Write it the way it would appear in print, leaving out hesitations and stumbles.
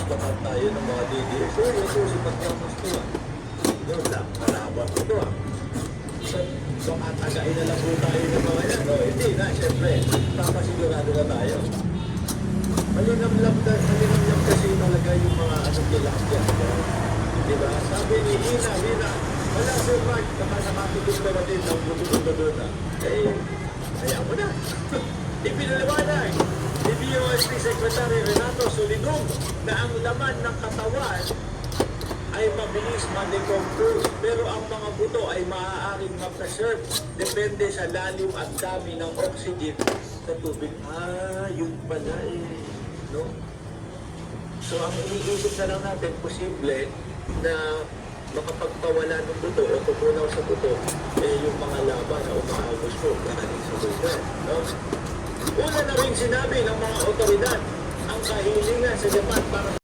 bakat tayo ng mga DDS. Ito si Patramos to Yun lang, malabang ito So, katagain na lang po tayo ng mga yan. Hindi na, syempre, papasigurado na tayo. Malinamlam kasi talaga yung mga kilak yan. Diba? Sabi ni Hina, wala Sir Mark, nakatutog na natin ang bututog na doon kaya mo na. Ipinaliwanag ni DOST Secretary Renato Solidum na ang laman ng katawan ay mabilis ma-decompose pero ang mga buto ay maaaring ma-preserve depende sa lalim at dami ng oxygen sa tubig. Yun pala no? So ang iniisip na lang natin, posible na makapagpawala ng buto o tumunaw sa buto yung mga laban na umaagos ko galing sa lugar. No? Una na rin sinabi ng mga otoridad ang kahilingan sa Japan para